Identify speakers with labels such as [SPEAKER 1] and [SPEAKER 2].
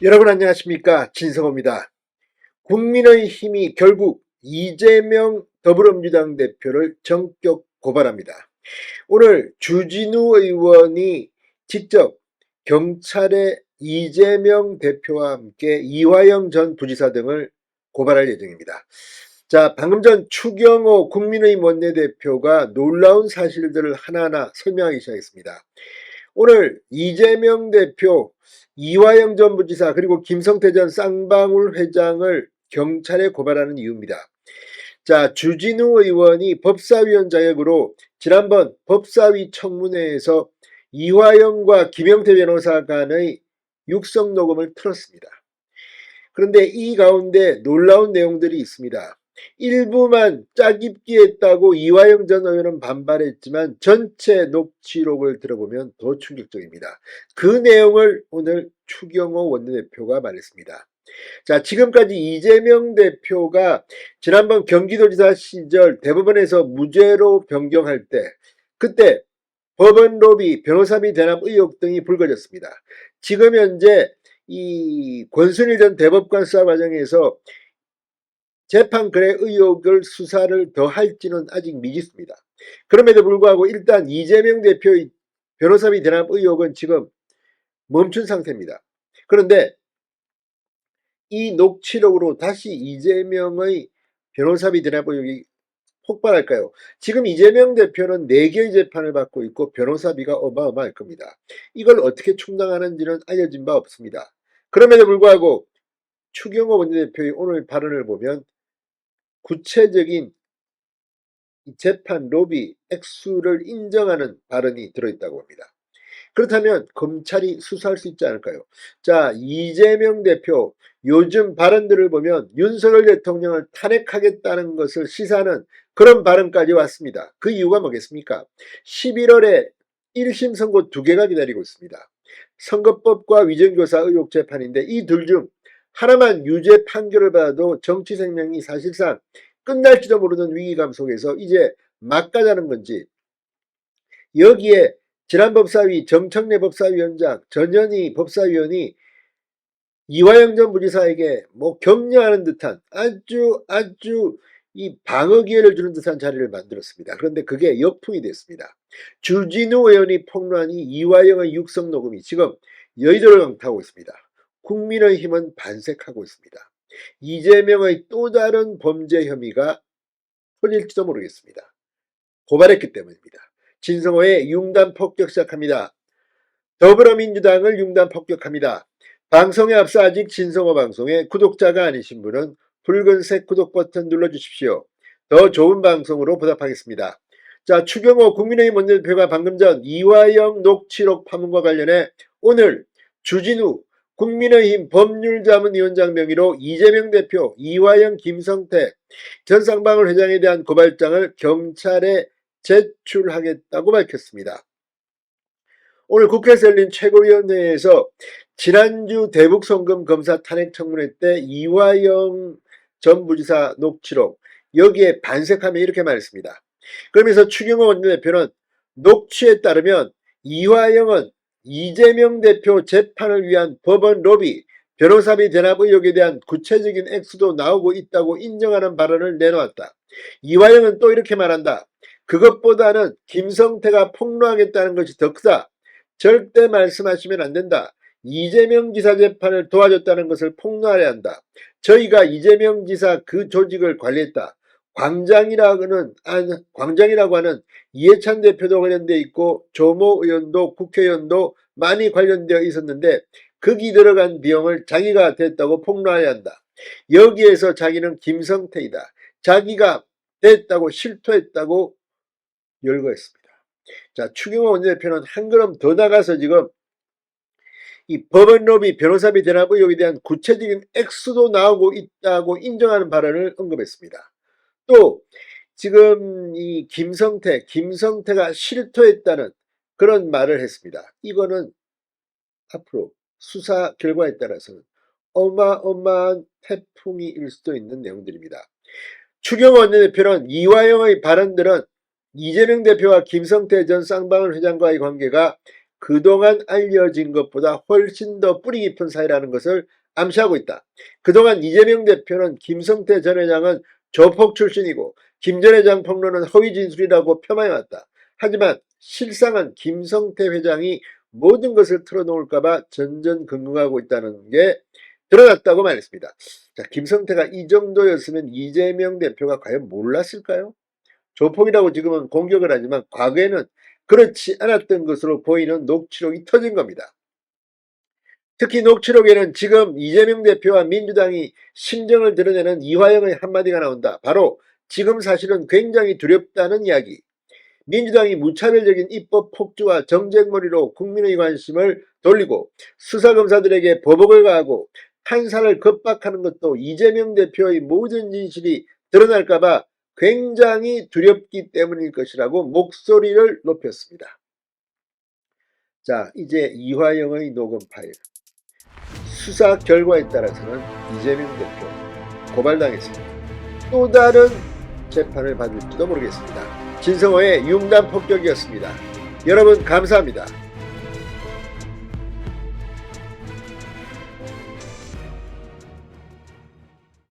[SPEAKER 1] 여러분 안녕하십니까? 진성호입니다. 국민의힘이 결국 이재명 더불어민주당 대표를 전격 고발합니다. 오늘 주진우 의원이 직접 경찰에 이재명 대표와 함께 이화영 전 부지사 등을 고발할 예정입니다. 자, 방금 전 추경호 국민의힘 원내대표가 놀라운 사실들을 하나하나 설명하기 시작했습니다. 오늘 이재명 대표, 이화영 전 부지사 그리고 김성태 전 쌍방울 회장을 경찰에 고발하는 이유입니다. 자, 주진우 의원이 법사위원 자격으로 지난번 법사위 청문회에서 이화영과 김영태 변호사 간의 육성 녹음을 틀었습니다. 그런데 이 가운데 놀라운 내용들이 있습니다. 일부만 짜깁기 했다고 이화영 전 의원은 반발했지만 전체 녹취록을 들어보면 더 충격적입니다. 그 내용을 오늘 추경호 원내대표가 말했습니다. 자, 지금까지 이재명 대표가 지난번 경기도지사 시절 대법원에서 무죄로 변경할 때 그때 법원 로비, 변호사비 대납 의혹 등이 불거졌습니다. 지금 현재 이 권순일 전 대법관 수사 과정에서 재판 거래 의혹을 수사를 더 할지는 아직 미지수입니다. 그럼에도 불구하고 일단 이재명 대표의 변호사비 대납 의혹은 지금 멈춘 상태입니다. 그런데 이 녹취록으로 다시 이재명의 변호사비 대납 의혹이 폭발할까요? 지금 이재명 대표는 4개의 재판을 받고 있고 변호사비가 어마어마할 겁니다. 이걸 어떻게 충당하는지는 알려진 바 없습니다. 그럼에도 불구하고 추경호 원내대표의 오늘 발언을 보면 구체적인 재판 로비 액수를 인정하는 발언이 들어있다고 합니다. 그렇다면 검찰이 수사할 수 있지 않을까요? 자, 이재명 대표 요즘 발언들을 보면 윤석열 대통령을 탄핵하겠다는 것을 시사하는 그런 발언까지 왔습니다. 그 이유가 뭐겠습니까? 11월에 1심 선고 2개가 기다리고 있습니다. 선거법과 위정교사 의혹 재판인데 이 둘 중 하나만 유죄 판결을 받아도 정치 생명이 사실상 끝날지도 모르는 위기감 속에서 이제 막 가자는 건지, 여기에 지난 법사위 정청래 법사위원장, 전현희 법사위원이 이화영 전 부지사에게 뭐 격려하는 듯한 아주 이 방어 기회를 주는 듯한 자리를 만들었습니다. 그런데 그게 역풍이 됐습니다. 주진우 의원이 폭로한 이 이화영의 육성 녹음이 지금 여의도를 강타하고 있습니다. 국민의힘은 반색하고 있습니다. 이재명의 또 다른 범죄 혐의가 터질지도 모르겠습니다. 고발했기 때문입니다. 진성호의 융단 폭격 시작합니다. 더불어민주당을 융단 폭격합니다. 방송에 앞서 아직 진성호 방송의 구독자가 아니신 분은 붉은색 구독 버튼 눌러주십시오. 더 좋은 방송으로 보답하겠습니다. 자, 추경호 국민의힘 원내대표가 방금 전 이화영 녹취록 파문과 관련해 오늘 주진우 국민의힘 법률자문위원장 명의로 이재명 대표, 이화영, 김성태 전 쌍방울 회장에 대한 고발장을 경찰에 제출하겠다고 밝혔습니다. 오늘 국회에서 열린 최고위원회에서 지난주 대북송금 검사 탄핵 청문회 때 이화영 전 부지사 녹취록, 여기에 반색하며 이렇게 말했습니다. 그러면서 추경호 원내대표는 녹취에 따르면 이화영은 이재명 대표 재판을 위한 법원 로비, 변호사비 대납 의혹에 대한 구체적인 액수도 나오고 있다고 인정하는 발언을 내놓았다. 이화영은 또 이렇게 말한다. 그것보다는 김성태가 폭로하겠다는 것이 더 크다. 절대 말씀하시면 안 된다. 이재명 지사 재판을 도와줬다는 것을 폭로하려 한다. 저희가 이재명 지사 그 조직을 관리했다. 광장이라고 하는 이해찬 대표도 관련되어 있고 조모 의원도 국회의원도 많이 관련되어 있었는데 거기 들어간 비용을 자기가 됐다고 폭로해야 한다. 여기에서 자기는 김성태이다. 자기가 됐다고 실토했다고 열거했습니다. 자, 추경호 원내대표는 한 걸음 더 나가서 지금 이 법원 로비, 변호사비 대납 의혹에 대한 구체적인 액수도 나오고 있다고 인정하는 발언을 언급했습니다. 또 지금 이 김성태가 실토했다는 그런 말을 했습니다. 이거는 앞으로 수사 결과에 따라서는 어마어마한 태풍이 일 수도 있는 내용들입니다. 추경호 원내대표는 이화영의 발언들은 이재명 대표와 김성태 전 쌍방울 회장과의 관계가 그동안 알려진 것보다 훨씬 더 뿌리 깊은 사이라는 것을 암시하고 있다. 그동안 이재명 대표는 김성태 전 회장은 조폭 출신이고 김 전 회장 폭로는 허위 진술이라고 폄하해왔다. 하지만 실상은 김성태 회장이 모든 것을 털어놓을까봐 전전긍긍하고 있다는 게 드러났다고 말했습니다. 자, 김성태가 이 정도였으면 이재명 대표가 과연 몰랐을까요? 조폭이라고 지금은 공격을 하지만 과거에는 그렇지 않았던 것으로 보이는 녹취록이 터진 겁니다. 특히 녹취록에는 지금 이재명 대표와 민주당이 심정을 드러내는 이화영의 한마디가 나온다. 바로 지금 사실은 굉장히 두렵다는 이야기. 민주당이 무차별적인 입법 폭주와 정쟁머리로 국민의 관심을 돌리고 수사검사들에게 보복을 가하고 판사를 겁박하는 것도 이재명 대표의 모든 진실이 드러날까봐 굉장히 두렵기 때문일 것이라고 목소리를 높였습니다. 자, 이제 이화영의 녹음 파일. 수사 결과에 따라서는 이재명 대표 고발당했습니다. 또 다른 재판을 받을지도 모르겠습니다. 진성호의 융단 폭격이었습니다. 여러분 감사합니다.